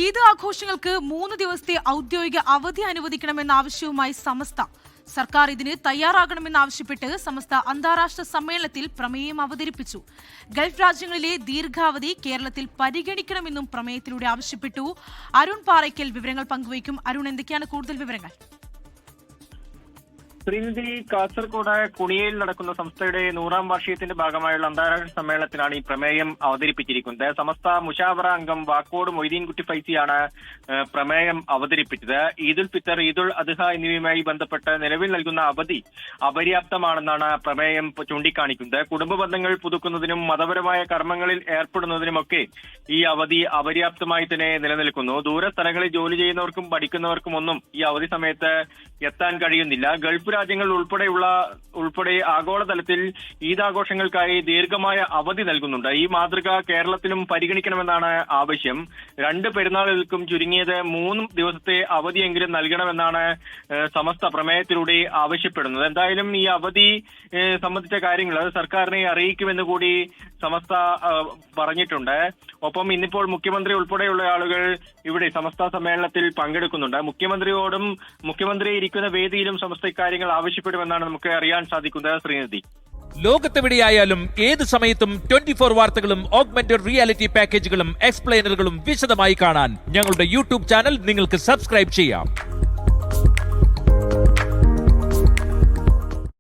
ഈദ് ആഘോഷങ്ങൾക്ക് 3 ദിവസത്തെ ഔദ്യോഗിക അവധി അനുവദിക്കണമെന്ന ആവശ്യവുമായി സമസ്ത സർക്കാർ ഇതിന് തയ്യാറാകണമെന്നാവശ്യപ്പെട്ട് സമസ്ത അന്താരാഷ്ട്ര സമ്മേളനത്തിൽ പ്രമേയം അവതരിപ്പിച്ചു. ഗൾഫ് രാജ്യങ്ങളിലെ ദീർഘാവധി കേരളത്തിൽ പരിഗണിക്കണമെന്നും പ്രമേയത്തിലൂടെ ആവശ്യപ്പെട്ടു. അരുൺ പാറയ്ക്കൽ വിവരങ്ങൾ പങ്കുവയ്ക്കും. അരുൺ, എന്തൊക്കെയാണ് കൂടുതൽ വിവരങ്ങൾ? ശ്രീനിധി, കാസർഗോഡ് കുണിയയിൽ നടക്കുന്ന സംസ്ഥയുടെ 100ാം വാർഷികത്തിന്റെ ഭാഗമായുള്ള അന്താരാഷ്ട്ര സമ്മേളനത്തിലാണ് ഈ പ്രമേയം അവതരിപ്പിച്ചിരിക്കുന്നത്. സമസ്ത മുഷാവറ അംഗം വാക്കോട് മൊയ്തീൻകുട്ടി ഫൈസിയാണ് പ്രമേയം അവതരിപ്പിച്ചത്. ഈദുൽ ഫിത്തർ, ഈദുൽ അദ്ഹ എന്നിവയുമായി ബന്ധപ്പെട്ട് നിലവിൽ നൽകുന്ന അവധി അപര്യാപ്തമാണെന്നാണ് പ്രമേയം ചൂണ്ടിക്കാണിക്കുന്നത്. കുടുംബ ബന്ധങ്ങൾ പുതുക്കുന്നതിനും മതപരമായ കർമ്മങ്ങളിൽ ഏർപ്പെടുന്നതിനുമൊക്കെ ഈ അവധി അപര്യാപ്തമായി തന്നെ നിലനിൽക്കുന്നു. ദൂരസ്ഥലങ്ങളിൽ ജോലി ചെയ്യുന്നവർക്കും പഠിക്കുന്നവർക്കും ഒന്നും ഈ അവധി സമയത്ത് എത്താൻ കഴിയുന്നില്ല. ഗൾഫ് രാജ്യങ്ങൾ ഉൾപ്പെടെ ആഗോളതലത്തിൽ ഈദാഘോഷങ്ങൾക്കായി ദീർഘമായ അവധി നൽകുന്നുണ്ട്. ഈ മാതൃക കേരളത്തിലും പരിഗണിക്കണമെന്നാണ് ആവശ്യം. 2 പെരുന്നാളുകൾക്കും ചുരുങ്ങിയത് 3 ദിവസത്തെ അവധിയെങ്കിലും നൽകണമെന്നാണ് സമസ്ത പ്രമേയത്തിലൂടെ ആവശ്യപ്പെടുന്നത്. എന്തായാലും ഈ അവധി സംബന്ധിച്ച കാര്യങ്ങൾ സർക്കാരിനെ അറിയിക്കുമെന്ന് കൂടി സമസ്ത പറഞ്ഞിട്ടുണ്ട്. ഒപ്പം ഇന്നിപ്പോൾ മുഖ്യമന്ത്രി ഉൾപ്പെടെയുള്ള ആളുകൾ ഇവിടെ സമസ്ത സമ്മേളനത്തിൽ പങ്കെടുക്കുന്നുണ്ട്. മുഖ്യമന്ത്രി ഇരിക്കുന്ന വേദിയിലും സമസ്ത ഇക്കാര്യങ്ങൾ ആവശ്യപ്പെടുമെന്നാണ് നമുക്ക് അറിയാൻ സാധിക്കുന്നത്. ശ്രീനിധി, ലോകത്തെവിടെയായാലും ഏത് സമയത്തും 24 വാർത്തകളും ഓഗ്മെന്റഡ് റിയാലിറ്റി പാക്കേജുകളും എക്സ്പ്ലെയിനറുകളും വിശദമായി കാണാൻ ഞങ്ങളുടെ യൂട്യൂബ് ചാനൽ നിങ്ങൾക്ക് സബ്സ്ക്രൈബ് ചെയ്യാം.